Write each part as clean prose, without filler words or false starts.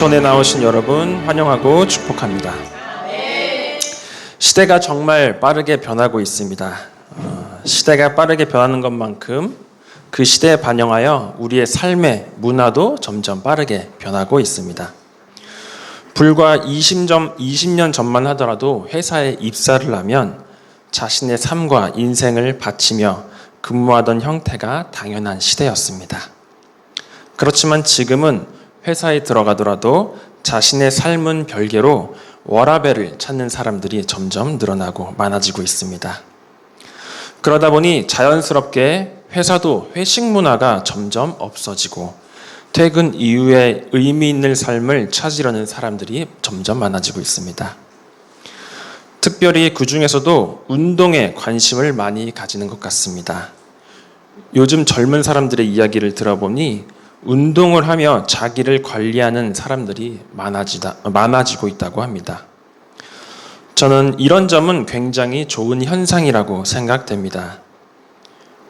전에 나오신 여러분 환영하고 축복합니다. 시대가 정말 빠르게 변하고 있습니다. 시대가 빠르게 변하는 것만큼 그 시대에 반영하여 우리의 삶의 문화도 점점 빠르게 변하고 있습니다. 불과 20년 전만 하더라도 회사에 입사를 하면 자신의 삶과 인생을 바치며 근무하던 형태가 당연한 시대였습니다. 그렇지만 지금은 회사에 들어가더라도 자신의 삶은 별개로 워라밸을 찾는 사람들이 점점 늘어나고 많아지고 있습니다. 그러다 보니 자연스럽게 회사도 회식 문화가 점점 없어지고 퇴근 이후에 의미 있는 삶을 찾으려는 사람들이 점점 많아지고 있습니다. 특별히 그 중에서도 운동에 관심을 많이 가지는 것 같습니다. 요즘 젊은 사람들의 이야기를 들어보니 운동을 하며 자기를 관리하는 사람들이 많아지고 있다고 합니다. 저는 이런 점은 굉장히 좋은 현상이라고 생각됩니다.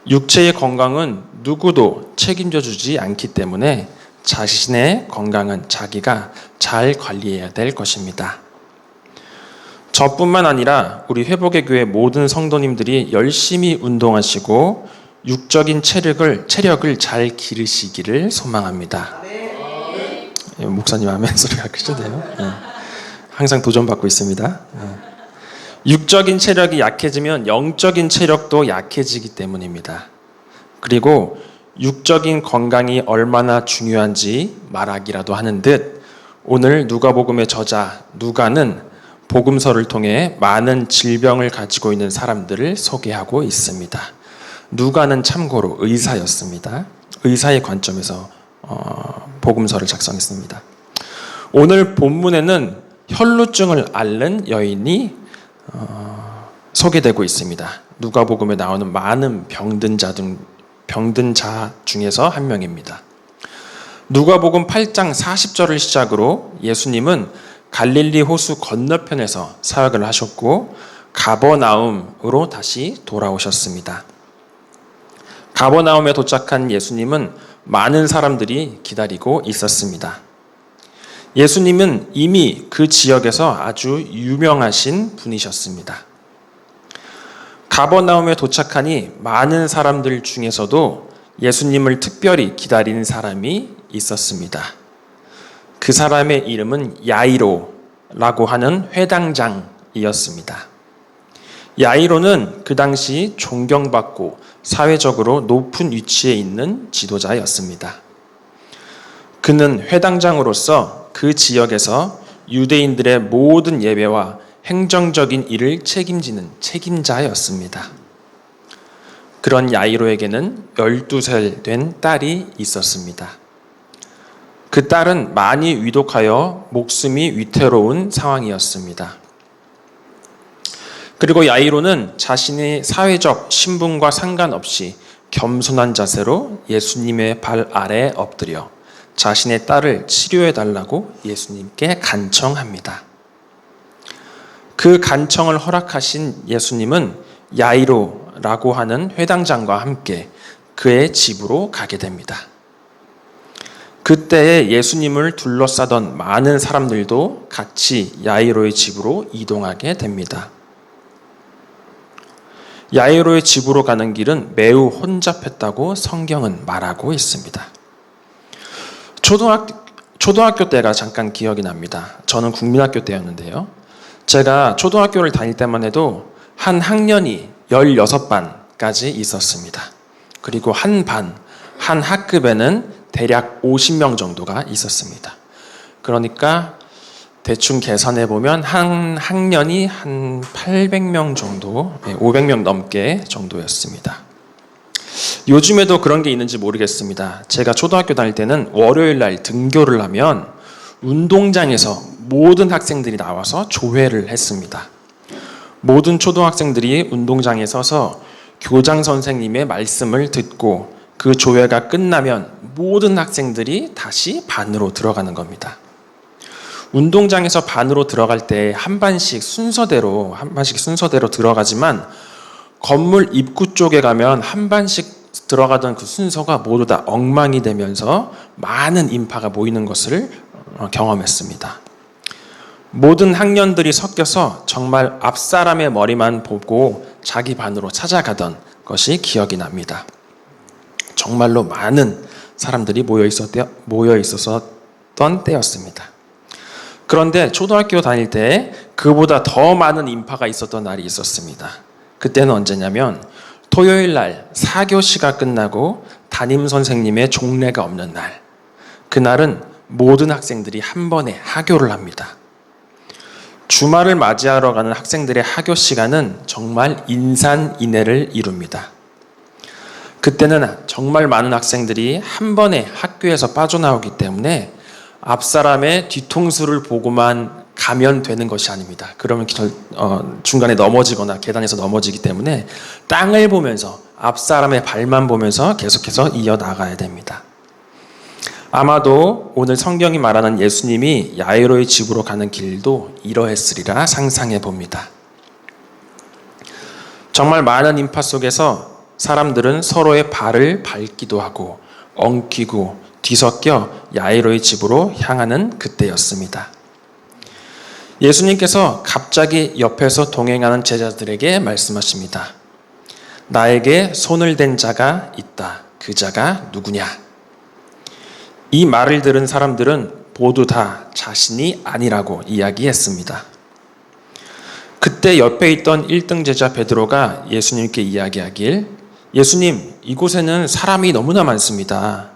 육체의 건강은 누구도 책임져 주지 않기 때문에 자신의 건강은 자기가 잘 관리해야 될 것입니다. 저뿐만 아니라 우리 회복의 교회 모든 성도님들이 열심히 운동하시고 육적인 체력을 잘 기르시기를 소망합니다. 목사님 아멘 소리가 크시네요. 항상 도전받고 있습니다. 육적인 체력이 약해지면 영적인 체력도 약해지기 때문입니다. 그리고 육적인 건강이 얼마나 중요한지 말하기라도 하는 듯 오늘 누가복음의 저자 누가는 복음서를 통해 많은 질병을 가지고 있는 사람들을 소개하고 있습니다. 누가는 참고로 의사였습니다. 의사의 관점에서 복음서를 작성했습니다. 오늘 본문에는 혈루증을 앓는 여인이 소개되고 있습니다. 누가복음에 나오는 많은 병든 자 중에서 한 명입니다. 누가복음 8장 40절을 시작으로 예수님은 갈릴리 호수 건너편에서 사역을 하셨고 가버나움으로 다시 돌아오셨습니다. 가버나움에 도착한 예수님은 많은 사람들이 기다리고 있었습니다. 예수님은 이미 그 지역에서 아주 유명하신 분이셨습니다. 가버나움에 도착하니 많은 사람들 중에서도 예수님을 특별히 기다리는 사람이 있었습니다. 그 사람의 이름은 야이로라고 하는 회당장이었습니다. 야이로는 그 당시 존경받고 사회적으로 높은 위치에 있는 지도자였습니다. 그는 회당장으로서 그 지역에서 유대인들의 모든 예배와 행정적인 일을 책임지는 책임자였습니다. 그런 야이로에게는 12살 된 딸이 있었습니다. 그 딸은 많이 위독하여 목숨이 위태로운 상황이었습니다. 그리고 야이로는 자신의 사회적 신분과 상관없이 겸손한 자세로 예수님의 발 아래에 엎드려 자신의 딸을 치료해달라고 예수님께 간청합니다. 그 간청을 허락하신 예수님은 야이로라고 하는 회당장과 함께 그의 집으로 가게 됩니다. 그때에 예수님을 둘러싸던 많은 사람들도 같이 야이로의 집으로 이동하게 됩니다. 야이로의 집으로 가는 길은 매우 혼잡했다고 성경은 말하고 있습니다. 초등학교 때가 잠깐 기억이 납니다. 저는 국민학교 때였는데요. 제가 초등학교를 다닐 때만 해도 한 학년이 16반까지 있었습니다. 그리고 한 학급에는 대략 50명 정도가 있었습니다. 그러니까 대충 계산해 보면 한 학년이 한 800명 정도, 500명 넘게 정도였습니다. 요즘에도 그런 게 있는지 모르겠습니다. 제가 초등학교 다닐 때는 월요일 날 등교를 하면 운동장에서 모든 학생들이 나와서 조회를 했습니다. 모든 초등학생들이 운동장에 서서 교장 선생님의 말씀을 듣고 그 조회가 끝나면 모든 학생들이 다시 반으로 들어가는 겁니다. 운동장에서 반으로 들어갈 때 한 반씩 순서대로 들어가지만 건물 입구 쪽에 가면 한 반씩 들어가던 그 순서가 모두 다 엉망이 되면서 많은 인파가 모이는 것을 경험했습니다. 모든 학년들이 섞여서 정말 앞사람의 머리만 보고 자기 반으로 찾아가던 것이 기억이 납니다. 정말로 많은 사람들이 모여 있었던 때였습니다. 그런데 초등학교 다닐 때 그보다 더 많은 인파가 있었던 날이 있었습니다. 그때는 언제냐면 토요일 날 4교시가 끝나고 담임 선생님의 종례가 없는 날. 그날은 모든 학생들이 한 번에 하교를 합니다. 주말을 맞이하러 가는 학생들의 하교 시간은 정말 인산인해를 이룹니다. 그때는 정말 많은 학생들이 한 번에 학교에서 빠져나오기 때문에 앞사람의 뒤통수를 보고만 가면 되는 것이 아닙니다. 그러면 중간에 넘어지거나 계단에서 넘어지기 때문에 땅을 보면서 앞사람의 발만 보면서 계속해서 이어나가야 됩니다. 아마도 오늘 성경이 말하는 예수님이 야이로의 집으로 가는 길도 이러했으리라 상상해 봅니다. 정말 많은 인파 속에서 사람들은 서로의 발을 밟기도 하고 엉키고 뒤섞여 야이로의 집으로 향하는 그때였습니다. 예수님께서 갑자기 옆에서 동행하는 제자들에게 말씀하십니다. 나에게 손을 댄 자가 있다. 그 자가 누구냐? 이 말을 들은 사람들은 모두 다 자신이 아니라고 이야기했습니다. 그때 옆에 있던 1등 제자 베드로가 예수님께 이야기하길, 예수님, 이곳에는 사람이 너무나 많습니다.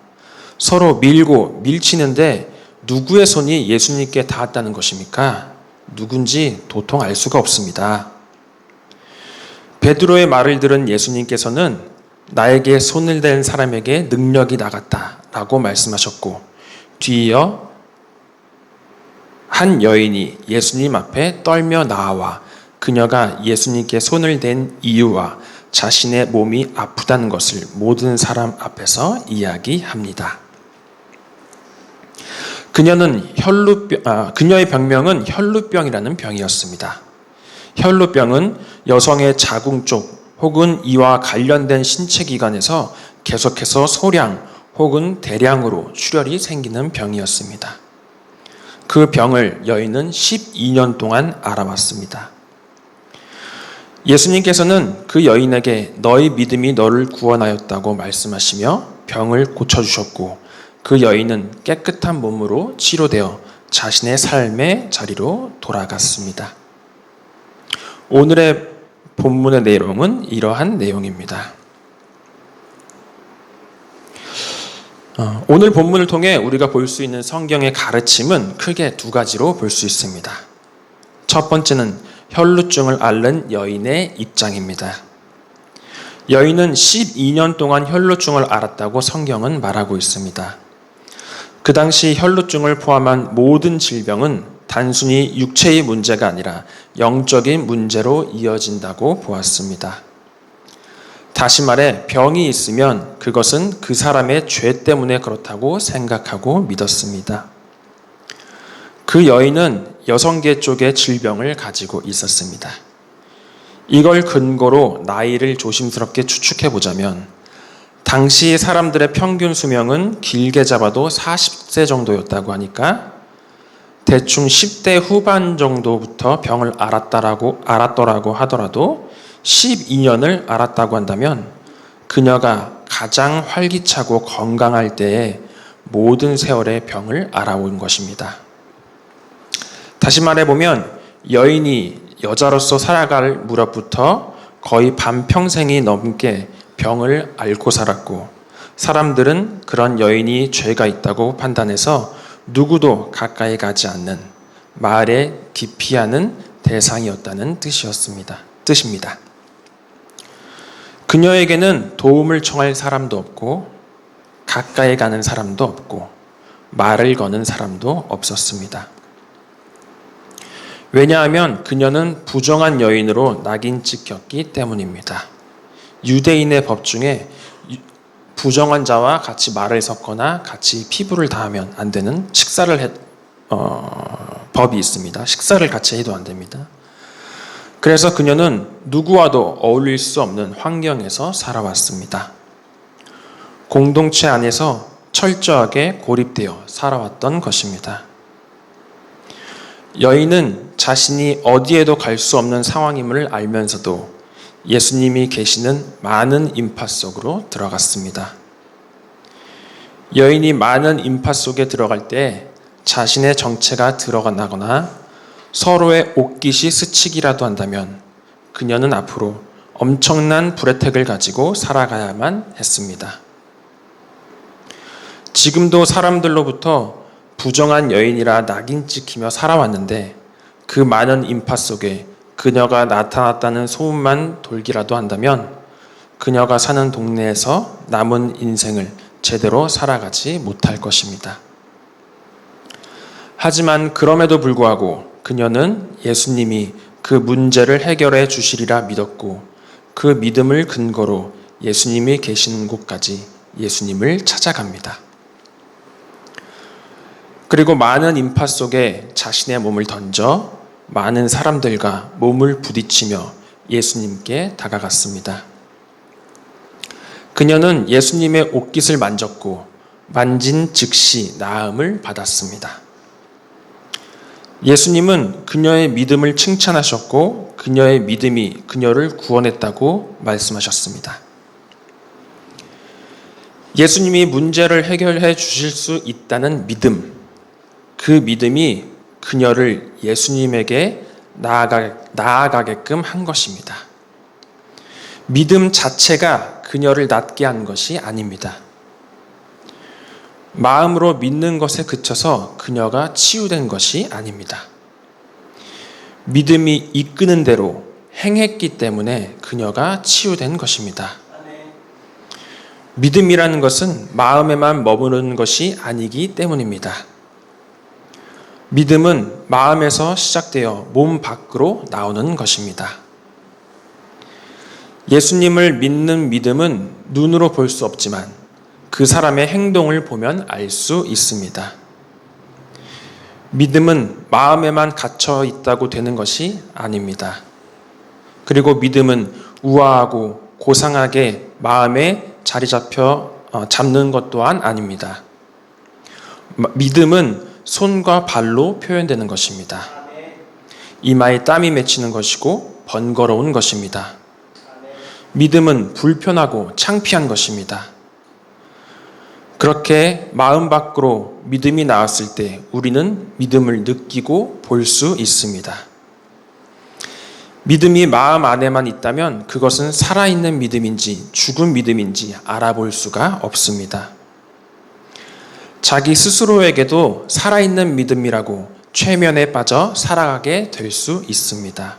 서로 밀고 밀치는데 누구의 손이 예수님께 닿았다는 것입니까? 누군지 도통 알 수가 없습니다. 베드로의 말을 들은 예수님께서는 나에게 손을 댄 사람에게 능력이 나갔다라고 말씀하셨고, 뒤이어 한 여인이 예수님 앞에 떨며 나와 그녀가 예수님께 손을 댄 이유와 자신의 몸이 아프다는 것을 모든 사람 앞에서 이야기합니다. 그녀의 병명은 혈루병이라는 병이었습니다. 혈루병은 여성의 자궁 쪽 혹은 이와 관련된 신체 기관에서 계속해서 소량 혹은 대량으로 출혈이 생기는 병이었습니다. 그 병을 여인은 12년 동안 앓아왔습니다. 예수님께서는 그 여인에게 너의 믿음이 너를 구원하였다고 말씀하시며 병을 고쳐주셨고, 그 여인은 깨끗한 몸으로 치료되어 자신의 삶의 자리로 돌아갔습니다. 오늘의 본문의 내용은 이러한 내용입니다. 오늘 본문을 통해 우리가 볼 수 있는 성경의 가르침은 크게 두 가지로 볼 수 있습니다. 첫 번째는 혈루증을 앓는 여인의 입장입니다. 여인은 12년 동안 혈루증을 앓았다고 성경은 말하고 있습니다. 그 당시 혈루증을 포함한 모든 질병은 단순히 육체의 문제가 아니라 영적인 문제로 이어진다고 보았습니다. 다시 말해 병이 있으면 그것은 그 사람의 죄 때문에 그렇다고 생각하고 믿었습니다. 그 여인은 여성계 쪽의 질병을 가지고 있었습니다. 이걸 근거로 나이를 조심스럽게 추측해 보자면 당시 사람들의 평균 수명은 길게 잡아도 40세 정도였다고 하니까 대충 10대 후반 정도부터 병을 앓았더라고 하더라도 12년을 앓았다고 한다면 그녀가 가장 활기차고 건강할 때에 모든 세월의 병을 앓아온 것입니다. 다시 말해보면 여인이 여자로서 살아갈 무렵부터 거의 반평생이 넘게 병을 앓고 살았고, 사람들은 그런 여인이 죄가 있다고 판단해서 누구도 가까이 가지 않는 말에 기피하는 대상이었다는 뜻입니다. 그녀에게는 도움을 청할 사람도 없고 가까이 가는 사람도 없고 말을 거는 사람도 없었습니다. 왜냐하면 그녀는 부정한 여인으로 낙인 찍혔기 때문입니다. 유대인의 법 중에 부정한 자와 같이 말을 섞거나 같이 피부를 닿으면 안 되는 법이 있습니다. 식사를 같이 해도 안 됩니다. 그래서 그녀는 누구와도 어울릴 수 없는 환경에서 살아왔습니다. 공동체 안에서 철저하게 고립되어 살아왔던 것입니다. 여인은 자신이 어디에도 갈 수 없는 상황임을 알면서도 예수님이 계시는 많은 인파 속으로 들어갔습니다. 여인이 많은 인파 속에 들어갈 때 자신의 정체가 드러나거나 서로의 옷깃이 스치기라도 한다면 그녀는 앞으로 엄청난 불혜택을 가지고 살아가야만 했습니다. 지금도 사람들로부터 부정한 여인이라 낙인 찍히며 살아왔는데 그 많은 인파 속에 그녀가 나타났다는 소문만 돌기라도 한다면 그녀가 사는 동네에서 남은 인생을 제대로 살아가지 못할 것입니다. 하지만 그럼에도 불구하고 그녀는 예수님이 그 문제를 해결해 주시리라 믿었고 그 믿음을 근거로 예수님이 계시는 곳까지 예수님을 찾아갑니다. 그리고 많은 인파 속에 자신의 몸을 던져 많은 사람들과 몸을 부딪히며 예수님께 다가갔습니다. 그녀는 예수님의 옷깃을 만졌고 만진 즉시 나음을 받았습니다. 예수님은 그녀의 믿음을 칭찬하셨고 그녀의 믿음이 그녀를 구원했다고 말씀하셨습니다. 예수님이 문제를 해결해 주실 수 있다는 믿음, 그 믿음이 그녀를 예수님에게 나아가게끔 한 것입니다. 믿음 자체가 그녀를 낫게 한 것이 아닙니다. 마음으로 믿는 것에 그쳐서 그녀가 치유된 것이 아닙니다. 믿음이 이끄는 대로 행했기 때문에 그녀가 치유된 것입니다. 믿음이라는 것은 마음에만 머무르는 것이 아니기 때문입니다. 믿음은 마음에서 시작되어 몸 밖으로 나오는 것입니다. 예수님을 믿는 믿음은 눈으로 볼 수 없지만 그 사람의 행동을 보면 알 수 있습니다. 믿음은 마음에만 갇혀 있다고 되는 것이 아닙니다. 그리고 믿음은 우아하고 고상하게 마음에 자리 잡는 것 또한 아닙니다. 믿음은 손과 발로 표현되는 것입니다. 이마에 땀이 맺히는 것이고 번거로운 것입니다. 믿음은 불편하고 창피한 것입니다. 그렇게 마음 밖으로 믿음이 나왔을 때 우리는 믿음을 느끼고 볼 수 있습니다. 믿음이 마음 안에만 있다면 그것은 살아있는 믿음인지 죽은 믿음인지 알아볼 수가 없습니다. 자기 스스로에게도 살아있는 믿음이라고 최면에 빠져 살아가게 될 수 있습니다.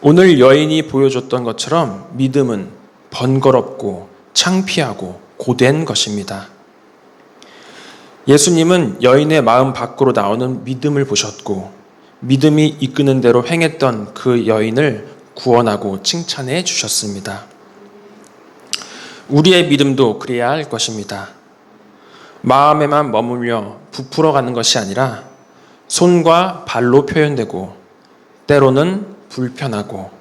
오늘 여인이 보여줬던 것처럼 믿음은 번거롭고 창피하고 고된 것입니다. 예수님은 여인의 마음 밖으로 나오는 믿음을 보셨고 믿음이 이끄는 대로 행했던 그 여인을 구원하고 칭찬해 주셨습니다. 우리의 믿음도 그래야 할 것입니다. 마음에만 머물며 부풀어가는 것이 아니라 손과 발로 표현되고 때로는 불편하고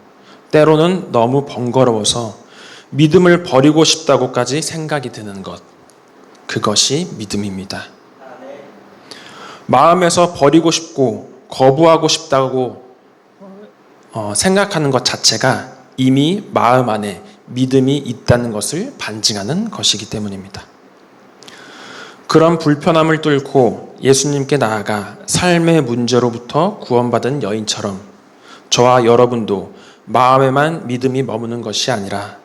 때로는 너무 번거로워서 믿음을 버리고 싶다고까지 생각이 드는 것, 그것이 믿음입니다. 마음에서 버리고 싶고 거부하고 싶다고 생각하는 것 자체가 이미 마음 안에 믿음이 있다는 것을 반증하는 것이기 때문입니다. 그런 불편함을 뚫고 예수님께 나아가 삶의 문제로부터 구원받은 여인처럼 저와 여러분도 마음에만 믿음이 머무는 것이 아니라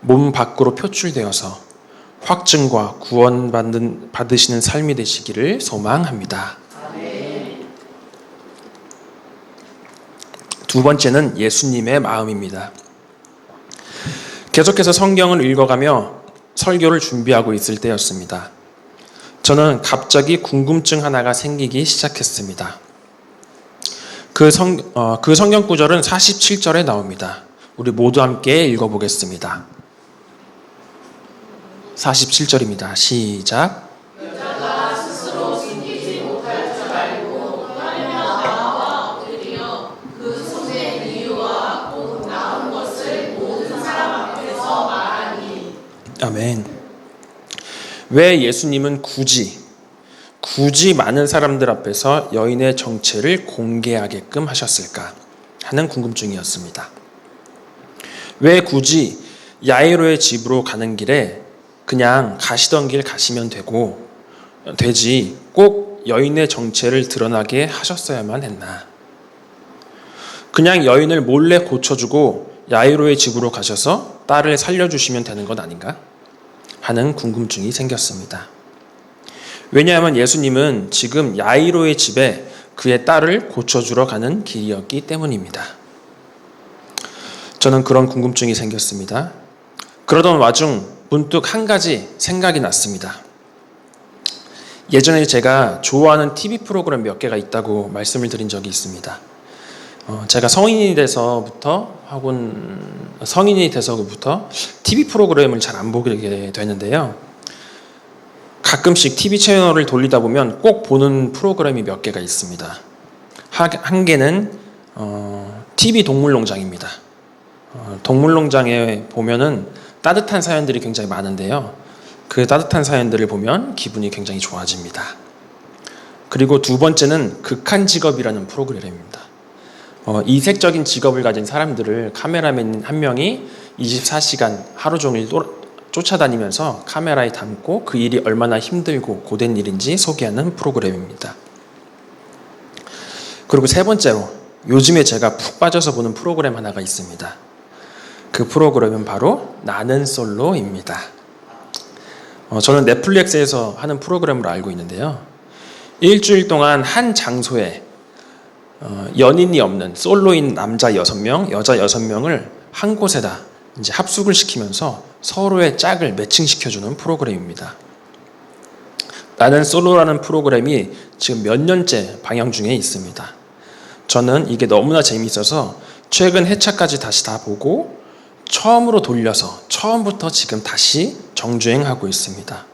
몸 밖으로 표출되어서 확증과 받으시는 삶이 되시기를 소망합니다. 두 번째는 예수님의 마음입니다. 계속해서 성경을 읽어가며 설교를 준비하고 있을 때였습니다. 저는 갑자기 궁금증 하나가 생기기 시작했습니다. 그 성경 구절은 47절에 나옵니다. 우리 모두 함께 읽어보겠습니다. 47절입니다. 시작. 여자가 스스로 숨기지 못할 줄 알고 하느냐 나와 엎드리며 그 손의 이유와 곧 나온 것을 모든 사람 앞에서 말하니. 아멘. 왜 예수님은 굳이 굳이 많은 사람들 앞에서 여인의 정체를 공개하게끔 하셨을까 하는 궁금증이었습니다. 왜 굳이 야이로의 집으로 가는 길에 그냥 가시던 길 가시면 되지 꼭 여인의 정체를 드러나게 하셨어야만 했나? 그냥 여인을 몰래 고쳐주고 야이로의 집으로 가셔서 딸을 살려주시면 되는 것 아닌가? 하는 궁금증이 생겼습니다. 왜냐하면 예수님은 지금 야이로의 집에 그의 딸을 고쳐주러 가는 길이었기 때문입니다. 저는 그런 궁금증이 생겼습니다. 그러던 와중 문득 한 가지 생각이 났습니다. 예전에 제가 좋아하는 TV 프로그램 몇 개가 있다고 말씀을 드린 적이 있습니다. 제가 성인이 돼서부터 TV 프로그램을 잘 안 보게 되는데요. 가끔씩 TV 채널을 돌리다 보면 꼭 보는 프로그램이 몇 개가 있습니다. 한 개는 TV 동물농장입니다. 동물농장에 보면은 따뜻한 사연들이 굉장히 많은데요. 그 따뜻한 사연들을 보면 기분이 굉장히 좋아집니다. 그리고 두 번째는 극한 직업이라는 프로그램입니다. 이색적인 직업을 가진 사람들을 카메라맨 한 명이 24시간 하루 종일 쫓아다니면서 카메라에 담고 그 일이 얼마나 힘들고 고된 일인지 소개하는 프로그램입니다. 그리고 세 번째로 요즘에 제가 푹 빠져서 보는 프로그램 하나가 있습니다. 그 프로그램은 바로 나는 솔로입니다. 저는 넷플릭스에서 하는 프로그램으로 알고 있는데요. 일주일 동안 한 장소에 연인이 없는 솔로인 남자 6명, 여자 6명을 한 곳에다 이제 합숙을 시키면서 서로의 짝을 매칭시켜주는 프로그램입니다. 나는 솔로라는 프로그램이 지금 몇 년째 방영 중에 있습니다. 저는 이게 너무나 재미있어서 최근 회차까지 다시 다 보고 처음으로 돌려서 처음부터 지금 다시 정주행하고 있습니다.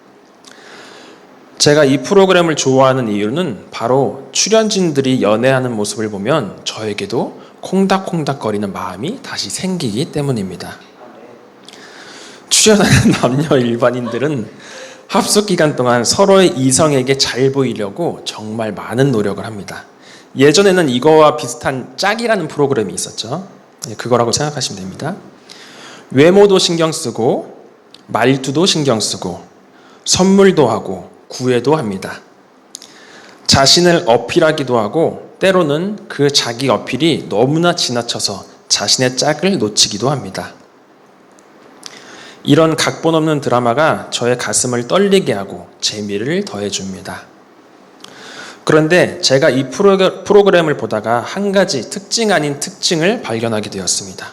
제가 이 프로그램을 좋아하는 이유는 바로 출연진들이 연애하는 모습을 보면 저에게도 콩닥콩닥거리는 마음이 다시 생기기 때문입니다. 출연하는 남녀 일반인들은 합숙 기간 동안 서로의 이성에게 잘 보이려고 정말 많은 노력을 합니다. 예전에는 이거와 비슷한 짝이라는 프로그램이 있었죠. 그거라고 생각하시면 됩니다. 외모도 신경 쓰고 말투도 신경 쓰고 선물도 하고 구애도 합니다. 자신을 어필하기도 하고 때로는 그 자기 어필이 너무나 지나쳐서 자신의 짝을 놓치기도 합니다. 이런 각본 없는 드라마가 저의 가슴을 떨리게 하고 재미를 더해줍니다. 그런데 제가 이 프로그램을 보다가 한 가지 특징 아닌 특징을 발견하게 되었습니다.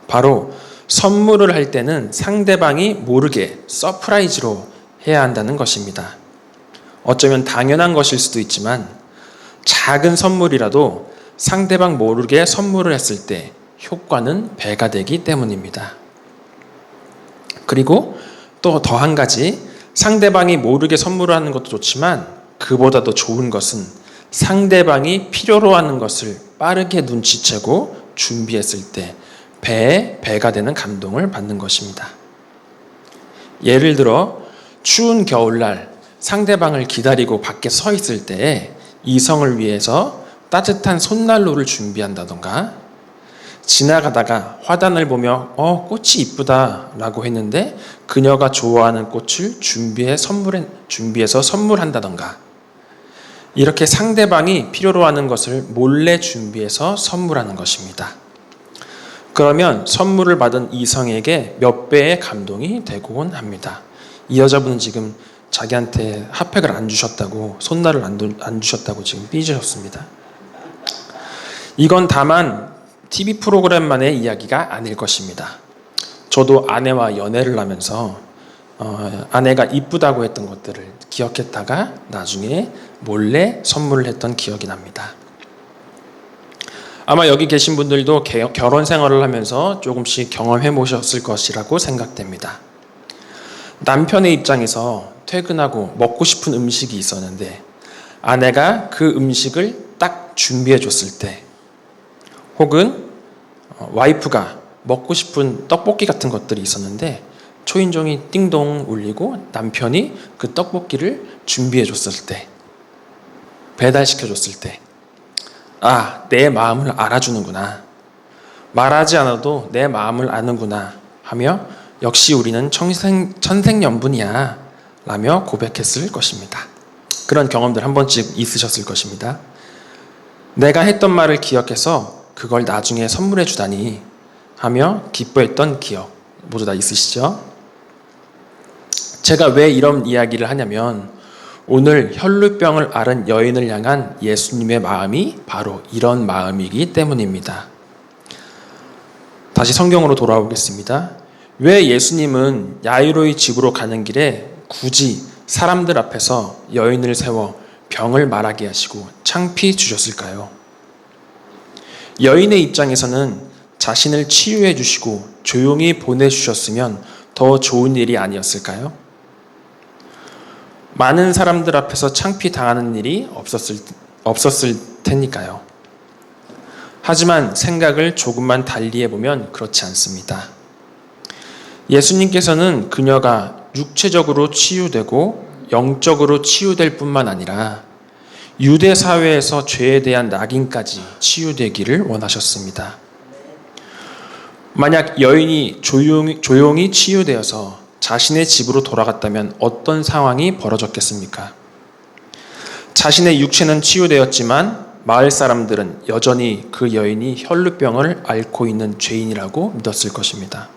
바로 선물을 할 때는 상대방이 모르게 서프라이즈로 해야 한다는 것입니다. 어쩌면 당연한 것일 수도 있지만 작은 선물이라도 상대방 모르게 선물을 했을 때 효과는 배가 되기 때문입니다. 그리고 또 더 한 가지, 상대방이 모르게 선물을 하는 것도 좋지만 그보다도 좋은 것은 상대방이 필요로 하는 것을 빠르게 눈치채고 준비했을 때 배가 되는 감동을 받는 것입니다. 예를 들어 추운 겨울날 상대방을 기다리고 밖에 서 있을 때 이성을 위해서 따뜻한 손난로를 준비한다던가, 지나가다가 화단을 보며 꽃이 이쁘다 라고 했는데 그녀가 좋아하는 꽃을 준비해서 선물한다던가, 이렇게 상대방이 필요로 하는 것을 몰래 준비해서 선물하는 것입니다. 그러면 선물을 받은 이성에게 몇 배의 감동이 되곤 합니다. 이 여자분은 지금 자기한테 핫팩을 안 주셨다고, 손날을 안 주셨다고 지금 삐지셨습니다. 이건 다만 TV 프로그램만의 이야기가 아닐 것입니다. 저도 아내와 연애를 하면서 아내가 이쁘다고 했던 것들을 기억했다가 나중에 몰래 선물을 했던 기억이 납니다. 아마 여기 계신 분들도 결혼 생활을 하면서 조금씩 경험해 보셨을 것이라고 생각됩니다. 남편의 입장에서 퇴근하고 먹고 싶은 음식이 있었는데 아내가 그 음식을 딱 준비해 줬을 때, 혹은 와이프가 먹고 싶은 떡볶이 같은 것들이 있었는데 초인종이 띵동 울리고 남편이 그 떡볶이를 준비해 줬을 때 배달시켜줬을 때, 아, 내 마음을 알아주는구나. 말하지 않아도 내 마음을 아는구나 하며 역시 우리는 천생연분이야 라며 고백했을 것입니다. 그런 경험들 한 번씩 있으셨을 것입니다. 내가 했던 말을 기억해서 그걸 나중에 선물해 주다니 하며 기뻐했던 기억 모두 다 있으시죠? 제가 왜 이런 이야기를 하냐면 오늘 혈루병을 앓은 여인을 향한 예수님의 마음이 바로 이런 마음이기 때문입니다. 다시 성경으로 돌아오겠습니다. 왜 예수님은 야이로의 집으로 가는 길에 굳이 사람들 앞에서 여인을 세워 병을 말하게 하시고 창피 주셨을까요? 여인의 입장에서는 자신을 치유해 주시고 조용히 보내주셨으면 더 좋은 일이 아니었을까요? 많은 사람들 앞에서 창피 당하는 일이 없었을 테니까요. 하지만 생각을 조금만 달리 해보면 그렇지 않습니다. 예수님께서는 그녀가 육체적으로 치유되고 영적으로 치유될 뿐만 아니라 유대 사회에서 죄에 대한 낙인까지 치유되기를 원하셨습니다. 만약 여인이 조용히 치유되어서 자신의 집으로 돌아갔다면 어떤 상황이 벌어졌겠습니까? 자신의 육체는 치유되었지만 마을 사람들은 여전히 그 여인이 혈루병을 앓고 있는 죄인이라고 믿었을 것입니다.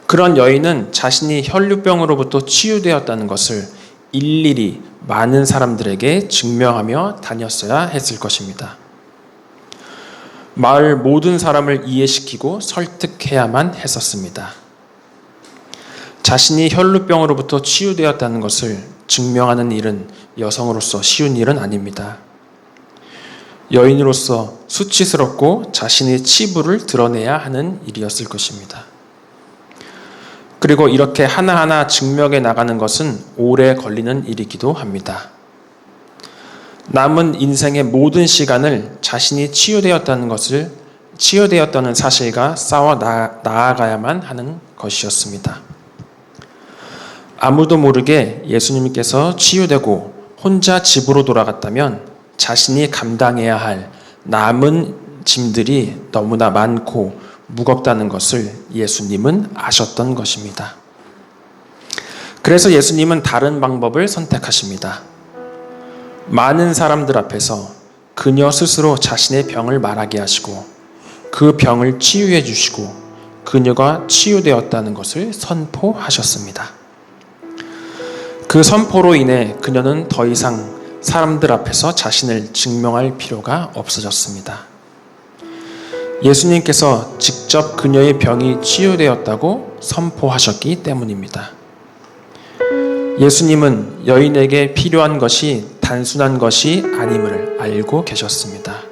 그런 여인은 자신이 혈루병으로부터 치유되었다는 것을 일일이 많은 사람들에게 증명하며 다녔어야 했을 것입니다. 마을 모든 사람을 이해시키고 설득해야만 했었습니다. 자신이 혈루병으로부터 치유되었다는 것을 증명하는 일은 여성으로서 쉬운 일은 아닙니다. 여인으로서 수치스럽고 자신의 치부를 드러내야 하는 일이었을 것입니다. 그리고 이렇게 하나하나 증명해 나가는 것은 오래 걸리는 일이기도 합니다. 남은 인생의 모든 시간을 자신이 치유되었다는 사실과 싸워 나아가야만 하는 것이었습니다. 아무도 모르게 예수님께서 치유되고 혼자 집으로 돌아갔다면 자신이 감당해야 할 남은 짐들이 너무나 많고 무겁다는 것을 예수님은 아셨던 것입니다. 그래서 예수님은 다른 방법을 선택하십니다. 많은 사람들 앞에서 그녀 스스로 자신의 병을 말하게 하시고 그 병을 치유해 주시고 그녀가 치유되었다는 것을 선포하셨습니다. 그 선포로 인해 그녀는 더 이상 사람들 앞에서 자신을 증명할 필요가 없어졌습니다. 예수님께서 직접 그녀의 병이 치유되었다고 선포하셨기 때문입니다. 예수님은 여인에게 필요한 것이 단순한 것이 아님을 알고 계셨습니다.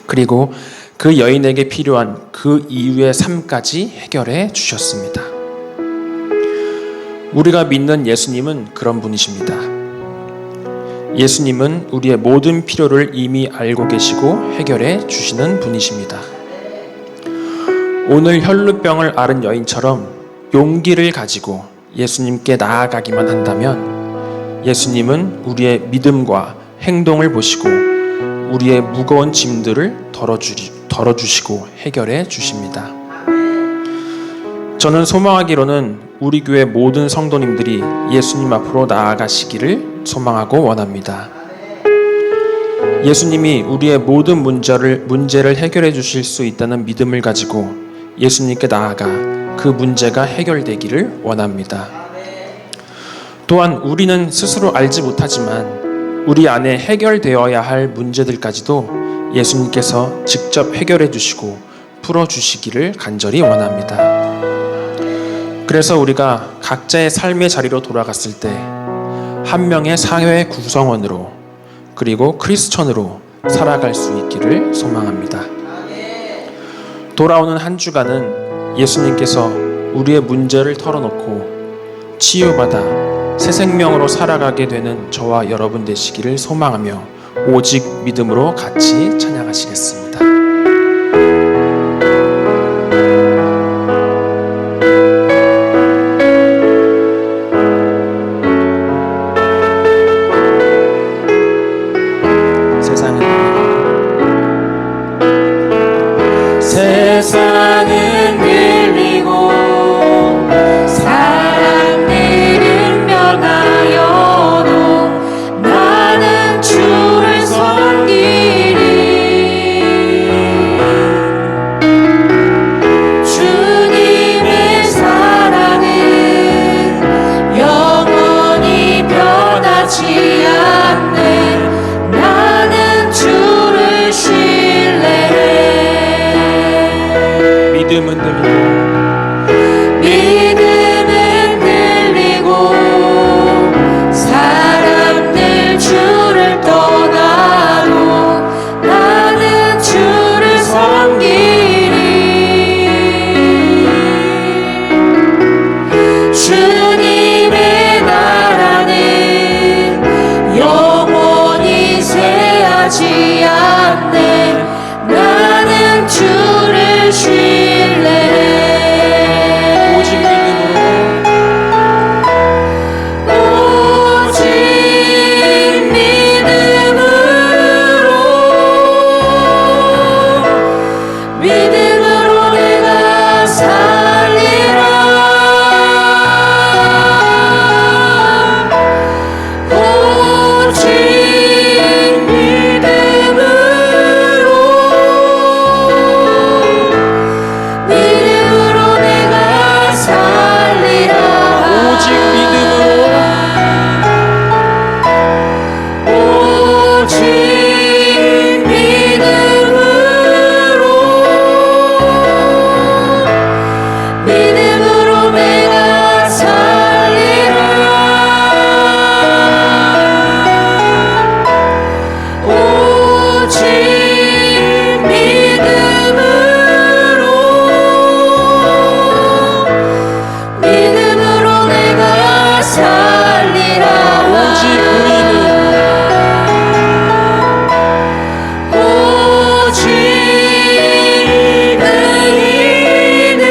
그리고 그 여인에게 필요한 그 이유의 삶까지 해결해 주셨습니다. 우리가 믿는 예수님은 그런 분이십니다. 예수님은 우리의 모든 필요를 이미 알고 계시고 해결해 주시는 분이십니다. 오늘 혈루병을 앓은 여인처럼 용기를 가지고 예수님께 나아가기만 한다면 예수님은 우리의 믿음과 행동을 보시고 우리의 무거운 짐들을 덜어주시고 해결해 주십니다. 저는 소망하기로는 우리 교회 모든 성도님들이 예수님 앞으로 나아가시기를 소망하고 원합니다. 예수님이 우리의 모든 문제를 해결해 주실 수 있다는 믿음을 가지고 예수님께 나아가 그 문제가 해결되기를 원합니다. 또한 우리는 스스로 알지 못하지만 우리 안에 해결되어야 할 문제들까지도 예수님께서 직접 해결해 주시고 풀어 주시기를 간절히 원합니다. 그래서 우리가 각자의 삶의 자리로 돌아갔을 때 한 명의 사회 구성원으로 그리고 크리스천으로 살아갈 수 있기를 소망합니다. 돌아오는 한 주간은 예수님께서 우리의 문제를 털어놓고 치유받아 새 생명으로 살아가게 되는 저와 여러분 되시기를 소망하며 오직 믿음으로 같이 찬양하시겠습니다. 변하지 않네. 나는 주를 신뢰해. 오직 믿음으로 오직 믿음으로 내가 살리라. 오직 믿음으로 내가 살리라. 오직 믿음으로 오직 믿음으로 내가 살리라. 오직 믿음으로 내가 살리라. 오직 의인은 오직 의인은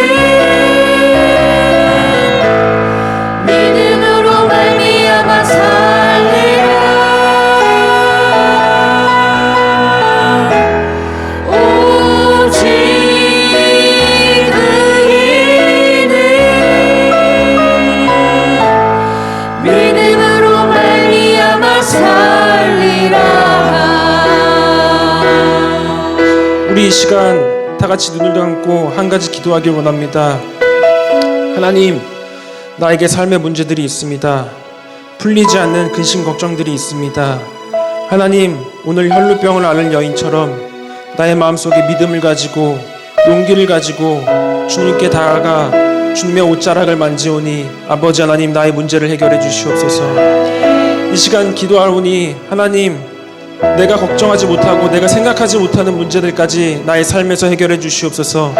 믿음으로 말미암아 살리라. 오직 의인은 믿음으로 말미암아 살리라. 우리 이 시간 다 같이 눈을 감고 한 가지 기도하길 원합니다. 하나님, 나에게 삶의 문제들이 있습니다. 풀리지 않는 근심 걱정들이 있습니다. 하나님, 오늘 혈루병을 앓는 여인처럼 나의 마음속에 믿음을 가지고 용기를 가지고 주님께 다가가 주님의 옷자락을 만지오니 아버지 하나님, 나의 문제를 해결해 주시옵소서. 이 시간 기도하오니 하나님, 내가 걱정하지 못하고 내가 생각하지 못하는 문제들까지 나의 삶에서 해결해 주시옵소서.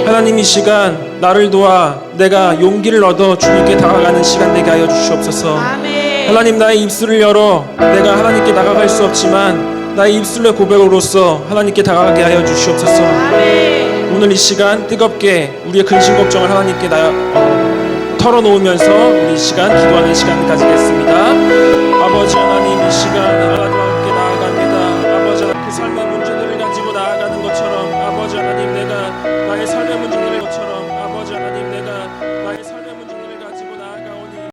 하나님, 이 시간 나를 도와 내가 용기를 얻어 주님께 다가가는 시간 되게 하여 주시옵소서. 하나님, 나의 입술을 열어 내가 하나님께 다가갈 수 없지만 나의 입술의 고백으로서 하나님께 다가가게 하여 주시옵소서. 오늘 이 시간 뜨겁게 우리의 근심 걱정을 하나님께 털어놓으면서 우리 이 시간 기도하는 시간을 가지겠습니다. 아버지 하나님, 이 시간 하나님과 함께 나아갑니다. 아버지 하나님, 그 삶의